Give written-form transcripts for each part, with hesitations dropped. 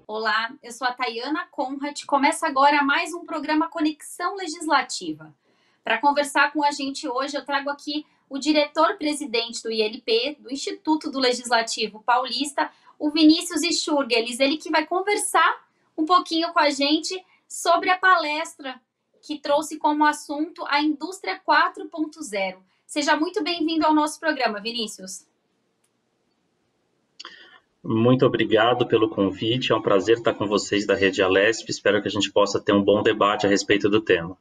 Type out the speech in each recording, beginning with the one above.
Olá, eu sou a Tayana Conrad. Começa agora mais um programa Conexão Legislativa. Para conversar com a gente hoje, eu trago aqui o diretor-presidente do ILP, do Instituto do Legislativo Paulista, o Vinícius Sturgelis. Ele que vai conversar um pouquinho com a gente sobre a palestra que trouxe como assunto a Indústria 4.0. Seja muito bem-vindo ao nosso programa, Vinícius. Muito obrigado pelo convite, é um prazer estar com vocês da Rede Alesp, espero que a gente possa ter um bom debate a respeito do tema.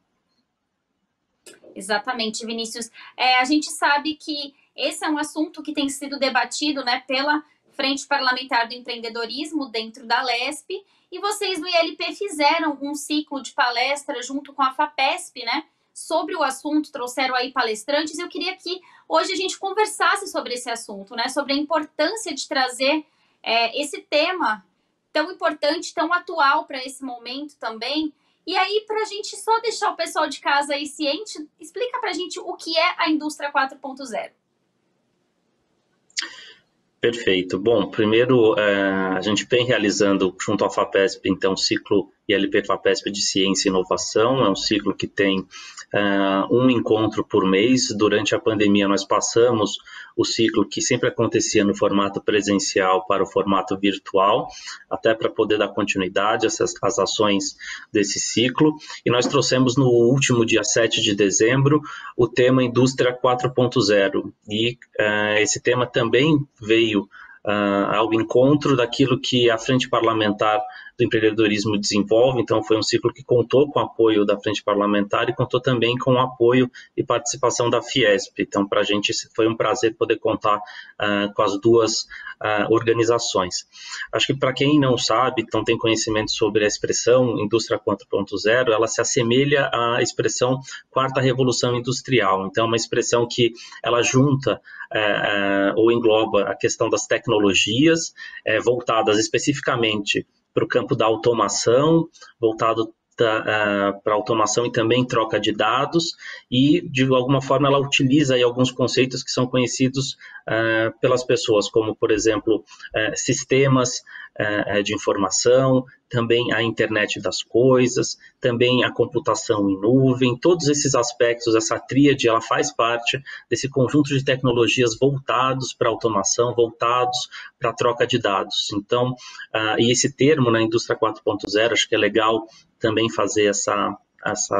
Exatamente, Vinícius. A gente sabe que esse é um assunto que tem sido debatido, né, pela Frente Parlamentar do Empreendedorismo dentro da Alesp, e vocês do ILP fizeram um ciclo de palestras junto com a FAPESP, né, sobre o assunto, trouxeram aí palestrantes, e eu queria que hoje a gente conversasse sobre esse assunto, né, sobre a importância de trazer esse tema tão importante, tão atual para esse momento também. E aí, para a gente só deixar o pessoal de casa aí ciente, explica para a gente o que é a Indústria 4.0. Perfeito. Bom, primeiro, a gente vem realizando, junto à FAPESP, então, o ciclo ILP-FAPESP de Ciência e Inovação. É um ciclo que tem um encontro por mês. Durante a pandemia, nós passamos o ciclo que sempre acontecia no formato presencial para o formato virtual, até para poder dar continuidade às ações desse ciclo. E nós trouxemos no último dia 7 de dezembro o tema Indústria 4.0. E esse tema também veio ao encontro daquilo que a Frente Parlamentar do Empreendedorismo desenvolve. Então foi um ciclo que contou com o apoio da Frente Parlamentar e contou também com o apoio e participação da Fiesp. Então para a gente foi um prazer poder contar com as duas organizações. Acho que para quem não sabe, não tem conhecimento sobre a expressão Indústria 4.0, ela se assemelha à expressão Quarta Revolução Industrial. Então é uma expressão que ela junta ou engloba a questão das tecnologias voltadas especificamente para o campo da automação, voltado para automação e também troca de dados, e de alguma forma ela utiliza aí alguns conceitos que são conhecidos pelas pessoas, como por exemplo sistemas de informação, também a internet das coisas, também a computação em nuvem. Todos esses aspectos, essa tríade, ela faz parte desse conjunto de tecnologias voltados para automação, voltados para a troca de dados. Então, e esse termo na indústria 4.0, acho que é legal também fazer essa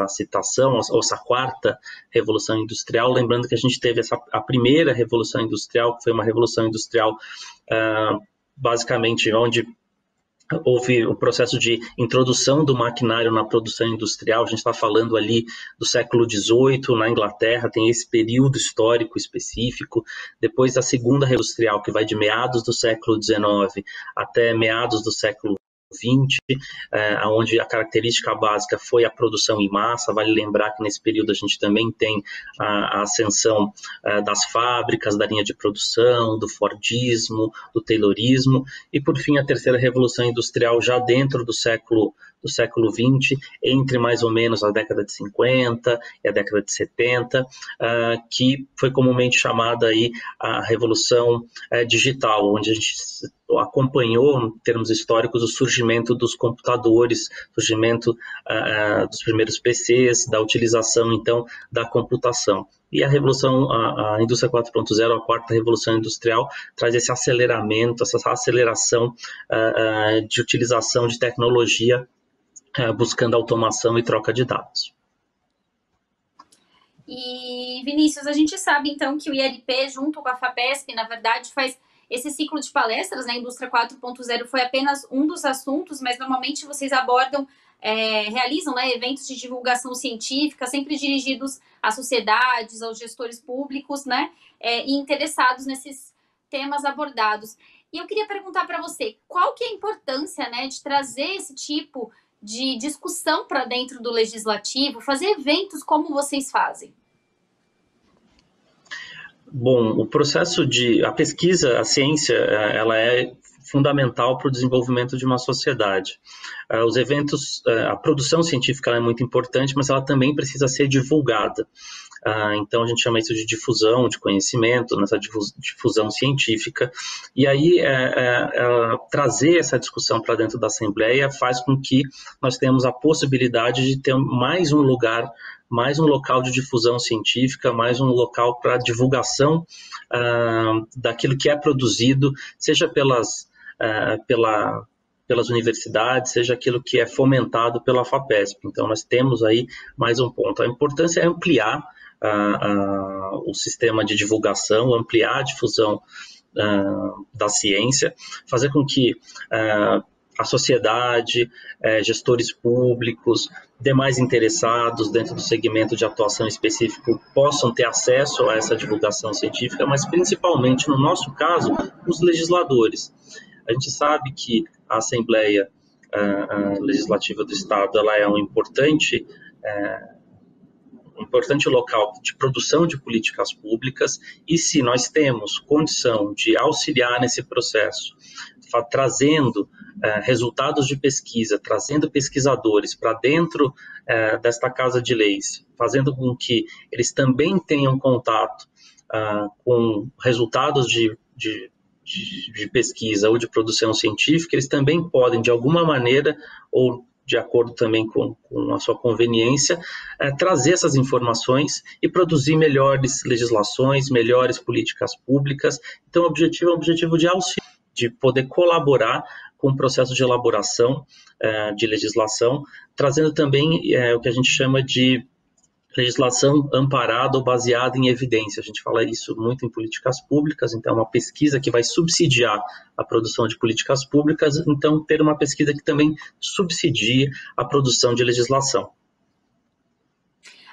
citação, ou essa quarta revolução industrial, lembrando que a gente teve a primeira revolução industrial, que foi uma revolução industrial basicamente onde houve o processo de introdução do maquinário na produção industrial. A gente está falando ali do século XVIII, na Inglaterra, tem esse período histórico específico. Depois da segunda revolução industrial, que vai de meados do século XIX até meados do século XX, onde a característica básica foi a produção em massa. Vale lembrar que nesse período a gente também tem a ascensão das fábricas, da linha de produção, do Fordismo, do Taylorismo, e por fim a terceira revolução industrial já dentro do século XX, entre mais ou menos a década de 50 e a década de 70, que foi comumente chamada aí a revolução digital, onde a gente acompanhou, em termos históricos, o surgimento dos computadores, surgimento dos primeiros PCs, da utilização, então, da computação. E a revolução, a indústria 4.0, a quarta revolução industrial, traz esse aceleramento, essa aceleração de utilização de tecnologia, buscando automação e troca de dados. E, Vinícius, a gente sabe, então, que o ILP, junto com a FAPESP, na verdade, faz esse ciclo de palestras, né? Indústria 4.0 foi apenas um dos assuntos, mas normalmente vocês abordam, realizam, né, eventos de divulgação científica, sempre dirigidos às sociedades, aos gestores públicos, né, e interessados nesses temas abordados. E eu queria perguntar para você, qual que é a importância, né, de trazer esse tipo de discussão para dentro do legislativo, fazer eventos como vocês fazem? Bom, o processo a pesquisa, a ciência, ela é fundamental para o desenvolvimento de uma sociedade. Os eventos, a produção científica é muito importante, mas ela também precisa ser divulgada. Então a gente chama isso de difusão de conhecimento, nessa difusão científica, e aí trazer essa discussão para dentro da Assembleia faz com que nós tenhamos a possibilidade de ter mais um lugar, mais um local de difusão científica, mais um local para divulgação daquilo que é produzido, seja pelas universidades, seja aquilo que é fomentado pela FAPESP. Então, nós temos aí mais um ponto. A importância é ampliar o sistema de divulgação, ampliar a difusão da ciência, fazer com que a sociedade, gestores públicos, demais interessados dentro do segmento de atuação específico possam ter acesso a essa divulgação científica, mas principalmente, no nosso caso, os legisladores. A gente sabe que a Assembleia Legislativa do Estado ela é um importante local de produção de políticas públicas, e se nós temos condição de auxiliar nesse processo, trazendo resultados de pesquisa, trazendo pesquisadores para dentro desta Casa de Leis, fazendo com que eles também tenham contato com resultados de pesquisa ou de produção científica, eles também podem, de alguma maneira, ou de acordo também com a sua conveniência, trazer essas informações e produzir melhores legislações, melhores políticas públicas. Então, o objetivo é um objetivo de auxílio, de poder colaborar com o processo de elaboração de legislação, trazendo também o que a gente chama de legislação amparada ou baseada em evidência. A gente fala isso muito em políticas públicas, então é uma pesquisa que vai subsidiar a produção de políticas públicas, então ter uma pesquisa que também subsidie a produção de legislação.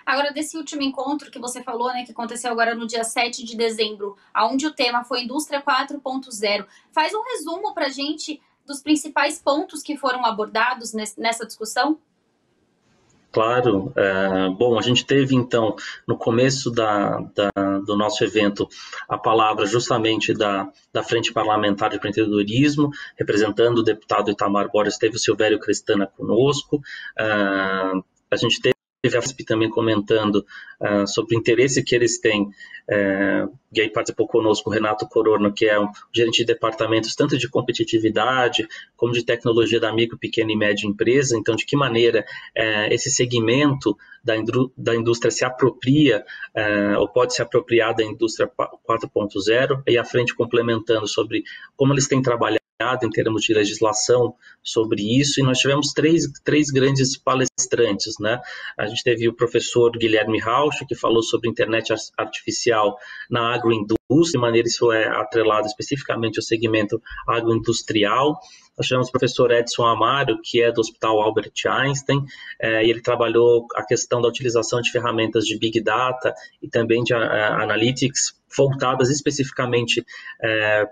Agora, desse último encontro que você falou, né, que aconteceu agora no dia 7 de dezembro, onde o tema foi Indústria 4.0, faz um resumo para a gente dos principais pontos que foram abordados nessa discussão? Claro. Bom, a gente teve, então, no começo do nosso evento, a palavra justamente da Frente Parlamentar de Empreendedorismo, representando o deputado Itamar Borges, teve o Silvério Crestana conosco. A gente teve a FAPESP também comentando sobre o interesse que eles têm, e aí participou conosco o Renato Cororno, que é um gerente de departamentos tanto de competitividade como de tecnologia da micro, pequena e média empresa. Então, de que maneira esse segmento da indústria se apropria ou pode se apropriar da indústria 4.0, e a frente complementando sobre como eles têm trabalhado em termos de legislação sobre isso, e nós tivemos três grandes palestrantes, né? A gente teve o professor Guilherme Rauch, que falou sobre internet artificial na agroindústria, de maneira isso é atrelado especificamente ao segmento agroindustrial. Nós tivemos o professor Edson Amaro, que é do Hospital Albert Einstein, e ele trabalhou a questão da utilização de ferramentas de Big Data e também de Analytics, voltadas especificamente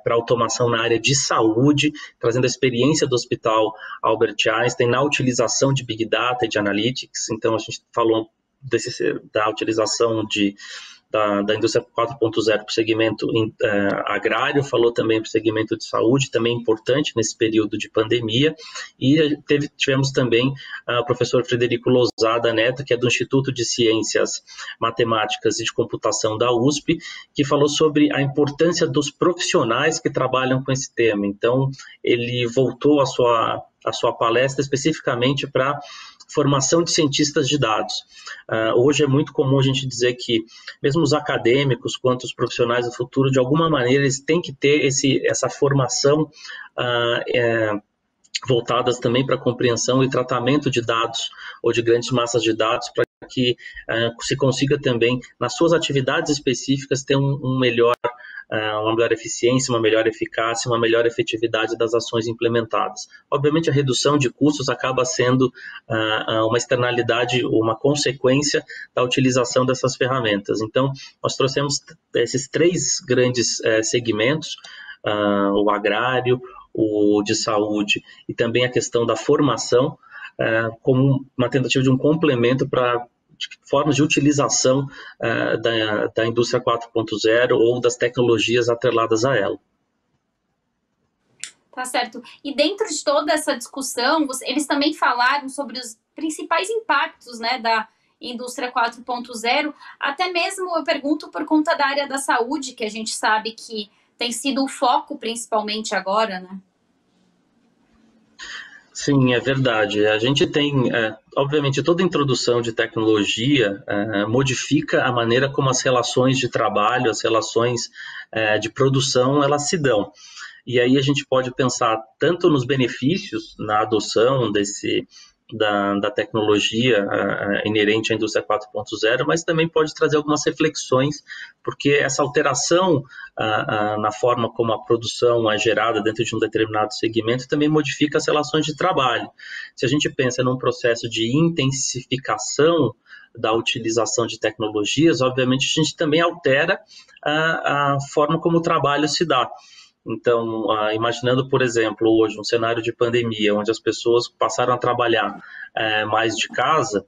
para automação na área de saúde, trazendo a experiência do Hospital Albert Einstein na utilização de Big Data e de Analytics. Então, a gente falou da utilização da indústria 4.0 para o segmento agrário, falou também para o segmento de saúde, também importante nesse período de pandemia, e tivemos também o professor Frederico Lousada Neto, que é do Instituto de Ciências Matemáticas e de Computação da USP, que falou sobre a importância dos profissionais que trabalham com esse tema. Então, ele voltou a sua palestra especificamente para formação de cientistas de dados. Hoje é muito comum a gente dizer que mesmo os acadêmicos quanto os profissionais do futuro, de alguma maneira, eles têm que ter essa formação voltadas também para a compreensão e tratamento de dados ou de grandes massas de dados, para que se consiga também, nas suas atividades específicas, ter uma melhor eficiência, uma melhor eficácia, uma melhor efetividade das ações implementadas. Obviamente, a redução de custos acaba sendo uma externalidade, uma consequência da utilização dessas ferramentas. Então, nós trouxemos esses três grandes segmentos, o agrário, o de saúde e também a questão da formação, como uma tentativa de um complemento para formas de utilização da indústria 4.0 ou das tecnologias atreladas a ela. Tá certo. E dentro de toda essa discussão, eles também falaram sobre os principais impactos, né, da Indústria 4.0, até mesmo eu pergunto por conta da área da saúde, que a gente sabe que tem sido o foco principalmente agora, né? Sim, é verdade. A gente tem, obviamente, toda introdução de tecnologia modifica a maneira como as relações de trabalho, as relações de produção, elas se dão. E aí a gente pode pensar tanto nos benefícios na adoção da tecnologia inerente à indústria 4.0, mas também pode trazer algumas reflexões, porque essa alteração na forma como a produção é gerada dentro de um determinado segmento também modifica as relações de trabalho. Se a gente pensa num processo de intensificação da utilização de tecnologias, obviamente a gente também altera a forma como o trabalho se dá. Então, imaginando, por exemplo, hoje um cenário de pandemia, onde as pessoas passaram a trabalhar mais de casa,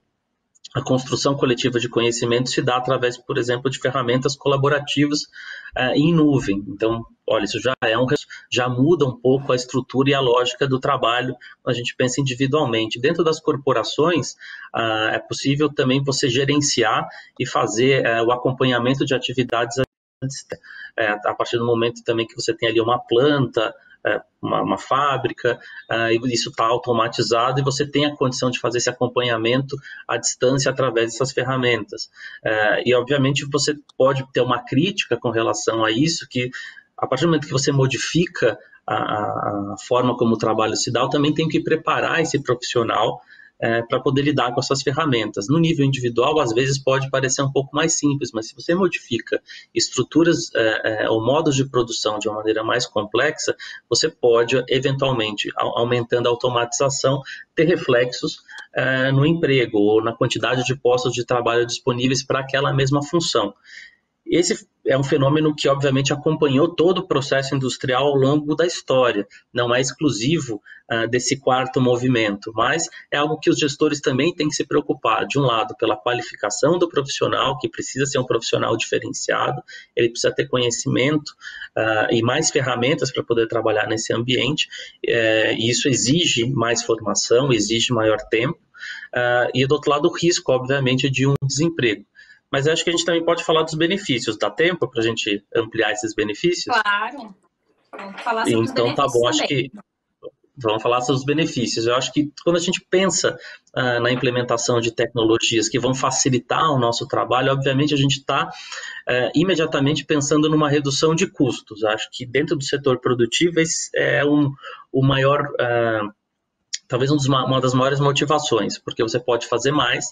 a construção coletiva de conhecimento se dá através, por exemplo, de ferramentas colaborativas em nuvem. Então, olha, isso já muda um pouco a estrutura e a lógica do trabalho quando a gente pensa individualmente. Dentro das corporações, é possível também você gerenciar e fazer o acompanhamento de atividades a partir do momento também que você tem ali uma planta, uma fábrica, e isso está automatizado e você tem a condição de fazer esse acompanhamento à distância através dessas ferramentas. E, obviamente, você pode ter uma crítica com relação a isso, que a partir do momento que você modifica a forma como o trabalho se dá, eu também tenho que preparar esse profissional para poder lidar com essas ferramentas. No nível individual, às vezes pode parecer um pouco mais simples, mas se você modifica estruturas ou modos de produção de uma maneira mais complexa, você pode, eventualmente, aumentando a automatização, ter reflexos no emprego ou na quantidade de postos de trabalho disponíveis para aquela mesma função. Esse é um fenômeno que, obviamente, acompanhou todo o processo industrial ao longo da história. Não é exclusivo desse quarto movimento, mas é algo que os gestores também têm que se preocupar, de um lado, pela qualificação do profissional, que precisa ser um profissional diferenciado, ele precisa ter conhecimento e mais ferramentas para poder trabalhar nesse ambiente, e isso exige mais formação, exige maior tempo, e, do outro lado, o risco, obviamente, de um desemprego. Mas acho que a gente também pode falar dos benefícios. Dá tempo para a gente ampliar esses benefícios? Claro. Vamos falar sobre os Então, tá benefícios bom. também. Acho que vamos falar sobre os benefícios. Eu acho que quando a gente pensa na implementação de tecnologias que vão facilitar o nosso trabalho, obviamente a gente está imediatamente pensando numa redução de custos. Acho que dentro do setor produtivo esse é o maior... talvez uma das maiores motivações, porque você pode fazer mais,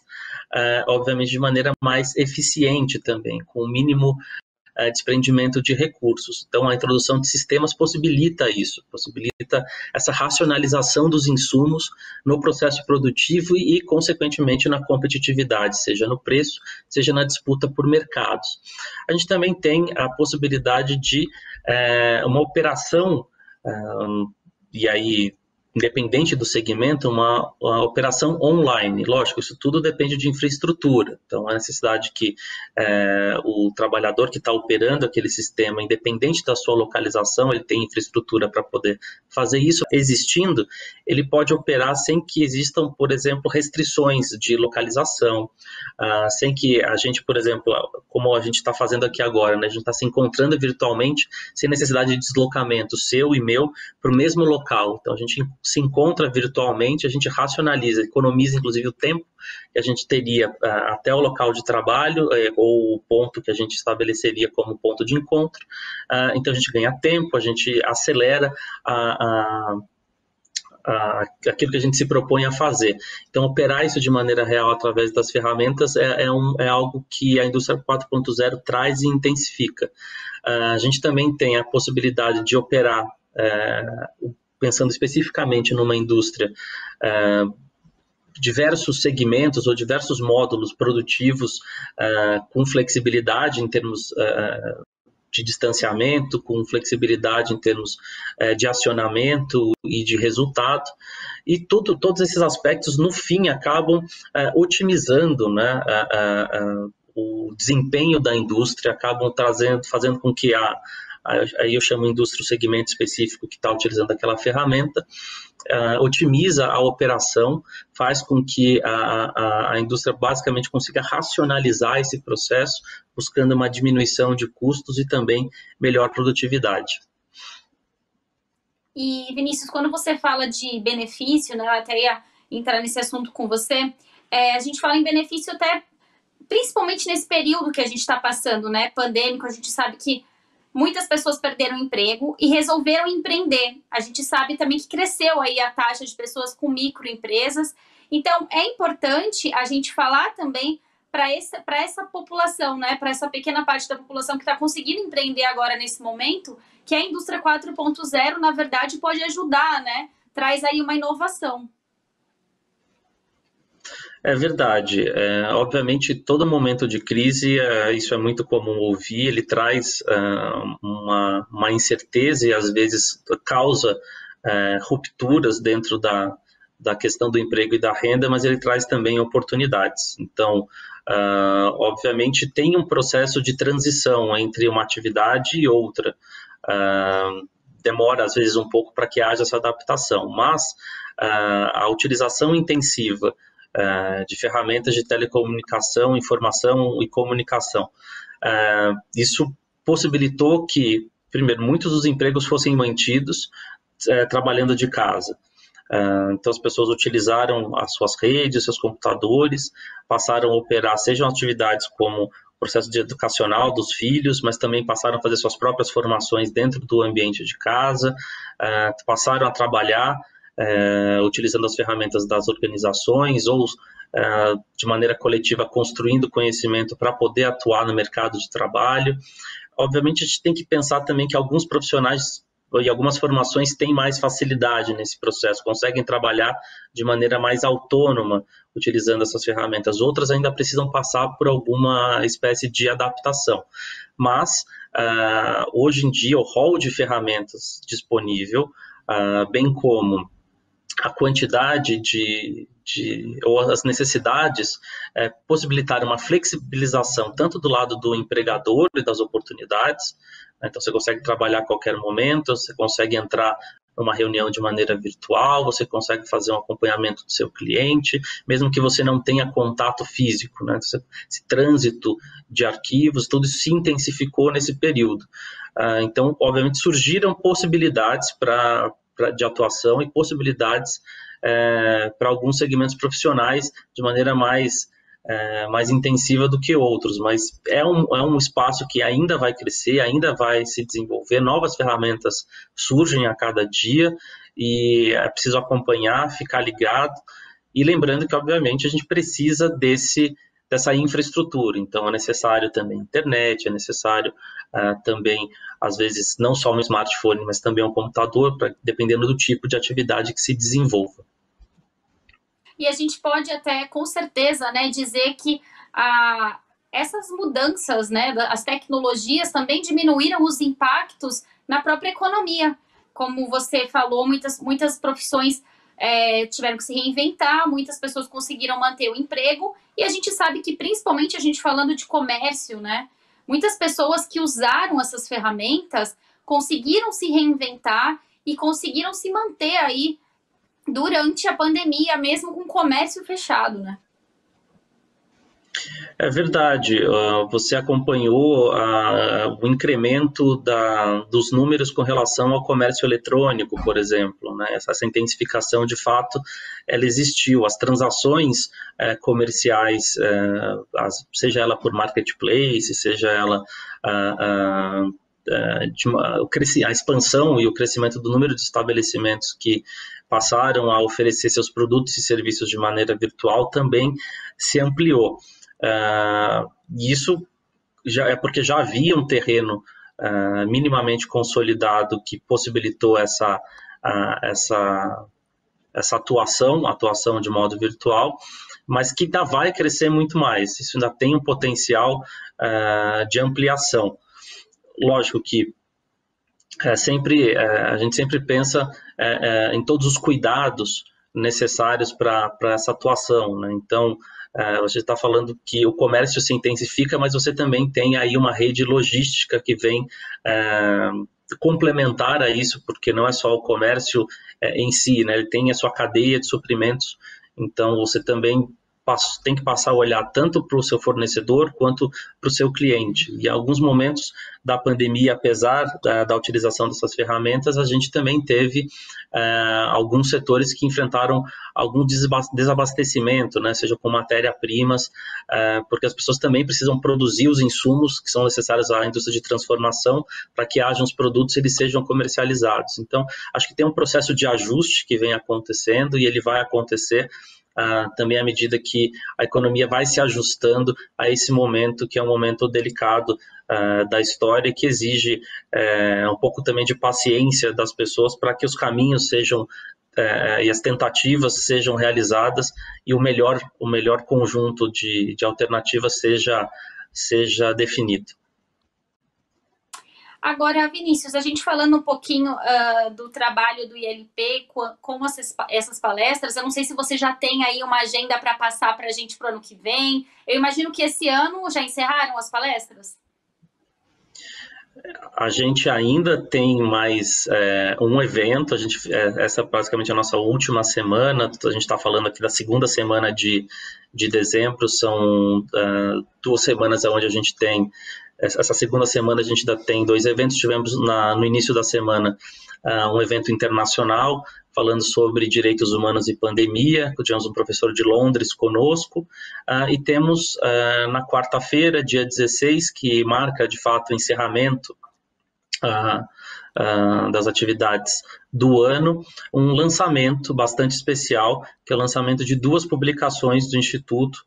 obviamente de maneira mais eficiente também, com o mínimo desprendimento de recursos. Então, a introdução de sistemas possibilita isso, possibilita essa racionalização dos insumos no processo produtivo e, consequentemente, na competitividade, seja no preço, seja na disputa por mercados. A gente também tem a possibilidade de uma operação, e aí, independente do segmento, uma operação online. Lógico, isso tudo depende de infraestrutura. Então, a necessidade que o trabalhador que está operando aquele sistema, independente da sua localização, ele tem infraestrutura para poder fazer isso. Existindo, ele pode operar sem que existam, por exemplo, restrições de localização, sem que a gente, por exemplo, como a gente está fazendo aqui agora, né, a gente está se encontrando virtualmente sem necessidade de deslocamento seu e meu para o mesmo local. Então, a gente se encontra virtualmente, a gente racionaliza, economiza inclusive o tempo que a gente teria até o local de trabalho ou o ponto que a gente estabeleceria como ponto de encontro. Então a gente ganha tempo, a gente acelera aquilo que a gente se propõe a fazer. Então, operar isso de maneira real através das ferramentas é algo que a indústria 4.0 traz e intensifica. A gente também tem a possibilidade de operar pensando especificamente numa indústria, diversos segmentos ou diversos módulos produtivos com flexibilidade em termos de distanciamento, com flexibilidade em termos de acionamento e de resultado. E todos esses aspectos, no fim, acabam otimizando, né, o desempenho da indústria, acabam fazendo com que aí eu chamo indústria, o segmento específico que está utilizando aquela ferramenta, otimiza a operação, faz com que a indústria basicamente consiga racionalizar esse processo, buscando uma diminuição de custos e também melhor produtividade. E, Vinícius, quando você fala de benefício, né, eu até ia entrar nesse assunto com você, a gente fala em benefício até, principalmente nesse período que a gente está passando, né, pandêmico, a gente sabe que muitas pessoas perderam emprego e resolveram empreender. A gente sabe também que cresceu aí a taxa de pessoas com microempresas. Então, é importante a gente falar também para essa população, né, para essa pequena parte da população que está conseguindo empreender agora nesse momento, que a indústria 4.0, na verdade, pode ajudar, né? Traz aí uma inovação. É verdade. Obviamente, todo momento de crise, isso é muito comum ouvir, ele traz uma incerteza e, às vezes, causa rupturas dentro da questão do emprego e da renda, mas ele traz também oportunidades. Então, obviamente, tem um processo de transição entre uma atividade e outra. Demora, às vezes, um pouco para que haja essa adaptação, mas a utilização intensiva de ferramentas de telecomunicação, informação e comunicação, isso possibilitou que, primeiro, muitos dos empregos fossem mantidos trabalhando de casa. Então, as pessoas utilizaram as suas redes, seus computadores, passaram a operar, sejam atividades como processo educacional dos filhos, mas também passaram a fazer suas próprias formações dentro do ambiente de casa, passaram a trabalhar utilizando as ferramentas das organizações ou de maneira coletiva construindo conhecimento para poder atuar no mercado de trabalho. Obviamente, a gente tem que pensar também que alguns profissionais e algumas formações têm mais facilidade nesse processo, conseguem trabalhar de maneira mais autônoma utilizando essas ferramentas. Outras ainda precisam passar por alguma espécie de adaptação. Mas, hoje em dia, o rol de ferramentas disponível, bem como a quantidade ou as necessidades possibilitaram uma flexibilização tanto do lado do empregador e das oportunidades. Então, você consegue trabalhar a qualquer momento, você consegue entrar numa reunião de maneira virtual, você consegue fazer um acompanhamento do seu cliente, mesmo que você não tenha contato físico, né? Esse trânsito de arquivos, tudo isso se intensificou nesse período. Então, obviamente, surgiram possibilidades de atuação e possibilidades para alguns segmentos profissionais de maneira mais intensiva do que outros, mas é um espaço que ainda vai crescer, ainda vai se desenvolver, novas ferramentas surgem a cada dia e é preciso acompanhar, ficar ligado e lembrando que, obviamente, a gente precisa dessa infraestrutura, então é necessário também internet, é necessário também, às vezes, não só um smartphone, mas também um computador, dependendo do tipo de atividade que se desenvolva. E a gente pode até, com certeza, né, dizer que essas mudanças, né, as tecnologias também diminuíram os impactos na própria economia. Como você falou, muitas profissões tiveram que se reinventar, muitas pessoas conseguiram manter o emprego, e a gente sabe que, principalmente a gente falando de comércio, né, muitas pessoas que usaram essas ferramentas conseguiram se reinventar e conseguiram se manter aí durante a pandemia, mesmo com o comércio fechado, né? É verdade, você acompanhou o incremento dos números com relação ao comércio eletrônico, por exemplo, né? Essa intensificação, de fato, ela existiu. As transações comerciais, seja ela por marketplace, seja ela a expansão e o crescimento do número de estabelecimentos que passaram a oferecer seus produtos e serviços de maneira virtual também se ampliou. Isso já é porque já havia um terreno minimamente consolidado que possibilitou essa atuação de modo virtual, mas que ainda vai crescer muito mais. Isso ainda tem um potencial de ampliação. Lógico que a gente sempre pensa em todos os cuidados necessários para essa atuação, né? Então, Você está falando que o comércio se intensifica, mas você também tem aí uma rede logística que vem complementar a isso, porque não é só o comércio em si, né? Ele tem a sua cadeia de suprimentos, então você também tem que passar a olhar tanto para o seu fornecedor quanto para o seu cliente. E em alguns momentos da pandemia, apesar da utilização dessas ferramentas, a gente também teve alguns setores que enfrentaram algum desabastecimento, né, seja com matéria-primas, porque as pessoas também precisam produzir os insumos que são necessários à indústria de transformação para que hajam os produtos e eles sejam comercializados. Então, acho que tem um processo de ajuste que vem acontecendo e ele vai acontecer também à medida que a economia vai se ajustando a esse momento, que é um momento delicado da história, que exige um pouco também de paciência das pessoas para que os caminhos sejam e as tentativas sejam realizadas e o melhor conjunto de alternativas seja definido. Agora, Vinícius, a gente falando um pouquinho do trabalho do ILP com essas palestras, eu não sei se você já tem aí uma agenda para passar para a gente para o ano que vem. Eu imagino que esse ano já encerraram as palestras? A gente ainda tem mais um evento, essa é basicamente a nossa última semana, a gente está falando aqui da segunda semana de dezembro, são 2 semanas onde a gente tem. Essa segunda semana a gente ainda tem 2 eventos. Tivemos no início da semana um evento internacional falando sobre direitos humanos e pandemia. Tivemos um professor de Londres conosco. E temos na quarta-feira, dia 16, que marca de fato o encerramento das atividades do ano, um lançamento bastante especial, que é o lançamento de 2 publicações do Instituto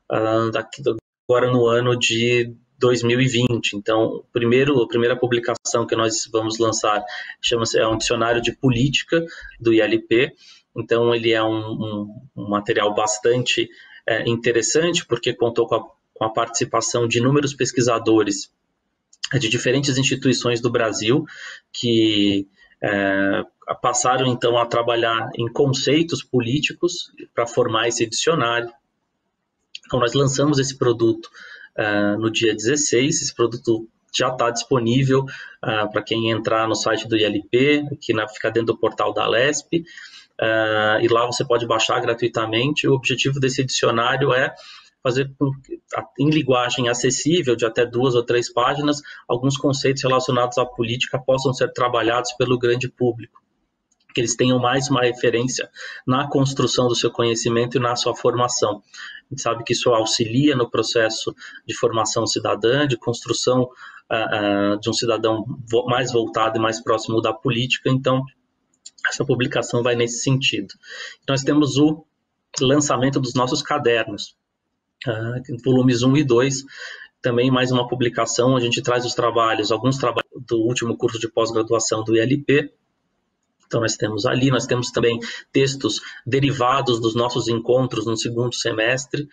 agora no ano de 2020. Então, a primeira publicação que nós vamos lançar é um dicionário de política do ILP. Então, ele é um material bastante interessante, porque contou com a participação de inúmeros pesquisadores de diferentes instituições do Brasil que passaram, então, a trabalhar em conceitos políticos para formar esse dicionário. Então, nós lançamos esse produto no dia 16, esse produto já está disponível para quem entrar no site do ILP, que fica dentro do portal da Alesp, e lá você pode baixar gratuitamente. O objetivo desse dicionário é fazer em linguagem acessível, de até 2 ou 3 páginas, alguns conceitos relacionados à política possam ser trabalhados pelo grande público, que eles tenham mais uma referência na construção do seu conhecimento e na sua formação. A gente sabe que isso auxilia no processo de formação cidadã, de construção de um cidadão mais voltado e mais próximo da política. Então, essa publicação vai nesse sentido. Nós temos o lançamento dos nossos cadernos, volumes 1 e 2, também mais uma publicação. A gente traz alguns trabalhos do último curso de pós-graduação do ILP. Então, nós temos também textos derivados dos nossos encontros no segundo semestre,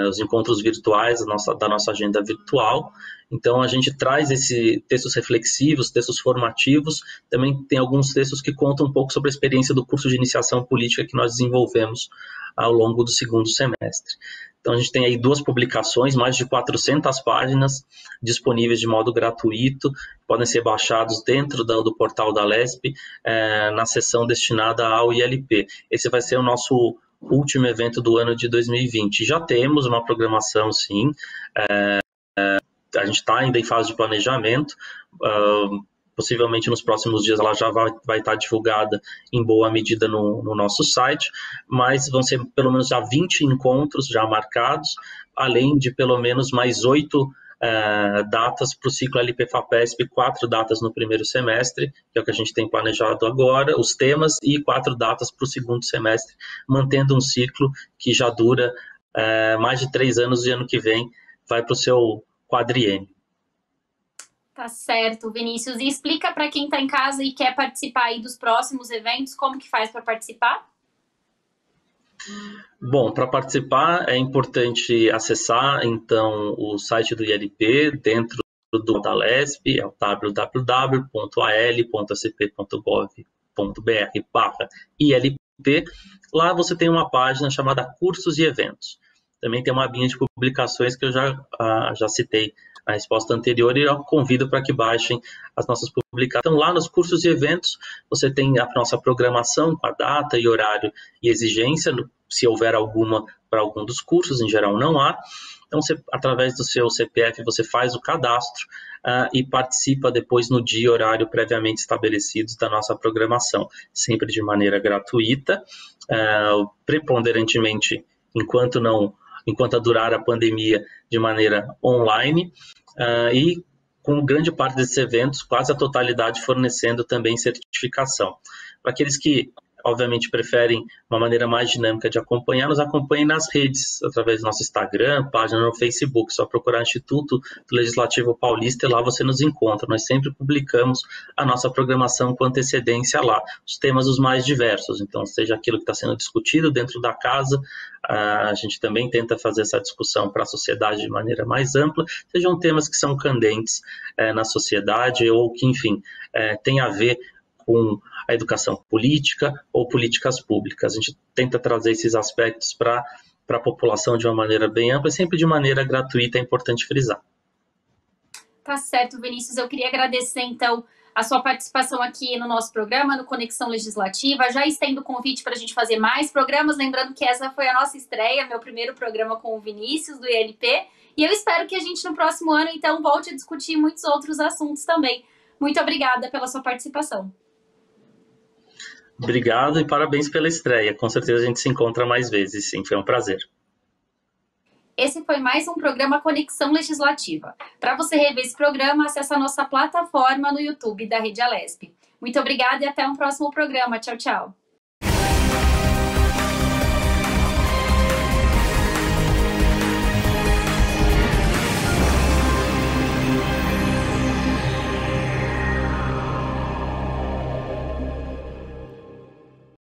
os encontros virtuais da nossa agenda virtual. Então, a gente traz textos reflexivos, textos formativos, também tem alguns textos que contam um pouco sobre a experiência do curso de iniciação política que nós desenvolvemos ao longo do segundo semestre. Então, a gente tem aí 2 publicações, mais de 400 páginas, disponíveis de modo gratuito, podem ser baixados dentro do portal da Alesp, na seção destinada ao ILP. Esse vai ser o nosso último evento do ano de 2020. Já temos uma programação, sim, a gente está ainda em fase de planejamento, possivelmente nos próximos dias ela já vai estar divulgada em boa medida no nosso site, mas vão ser pelo menos já 20 encontros já marcados, além de pelo menos mais 8 datas para o ciclo LP-FAPESP, 4 datas no primeiro semestre, que é o que a gente tem planejado agora, os temas, e 4 datas para o segundo semestre, mantendo um ciclo que já dura mais de 3 anos, e ano que vem vai para o seu quadriênio. Tá certo, Vinícius. E explica para quem está em casa e quer participar aí dos próximos eventos, como que faz para participar? Bom, para participar é importante acessar, então, o site do ILP dentro da Alesp, é o www.al.acp.gov.br/ILP. Lá você tem uma página chamada Cursos e Eventos. também tem uma abinha de publicações que eu já citei na resposta anterior, e eu convido para que baixem as nossas publicações. Então, lá nos cursos e eventos, você tem a nossa programação com a data e horário e exigência, se houver alguma para algum dos cursos, em geral não há. Então, através do seu CPF, você faz o cadastro e participa depois no dia e horário previamente estabelecidos da nossa programação, sempre de maneira gratuita, preponderantemente, enquanto durar a pandemia, de maneira online, e com grande parte desses eventos, quase a totalidade fornecendo também certificação. Para aqueles que, obviamente, preferem uma maneira mais dinâmica de acompanhar, nos acompanhem nas redes, através do nosso Instagram, página no Facebook, só procurar Instituto Legislativo Paulista e lá você nos encontra. Nós sempre publicamos a nossa programação com antecedência lá, os temas os mais diversos, então seja aquilo que está sendo discutido dentro da casa, a gente também tenta fazer essa discussão para a sociedade de maneira mais ampla, sejam temas que são candentes na sociedade ou que, enfim, tem a ver com a educação política ou políticas públicas. A gente tenta trazer esses aspectos para a população de uma maneira bem ampla e sempre de maneira gratuita, é importante frisar. Tá certo, Vinícius. Eu queria agradecer, então, a sua participação aqui no nosso programa, no Conexão Legislativa. Já estendo o convite para a gente fazer mais programas, lembrando que essa foi a nossa estreia, meu primeiro programa com o Vinícius, do ILP, e eu espero que a gente, no próximo ano, então, volte a discutir muitos outros assuntos também. Muito obrigada pela sua participação. Obrigado e parabéns pela estreia. Com certeza a gente se encontra mais vezes, sim. Foi um prazer. Esse foi mais um programa Conexão Legislativa. Para você rever esse programa, acesse a nossa plataforma no YouTube da Rede Alesp. Muito obrigada e até um próximo programa. Tchau, tchau.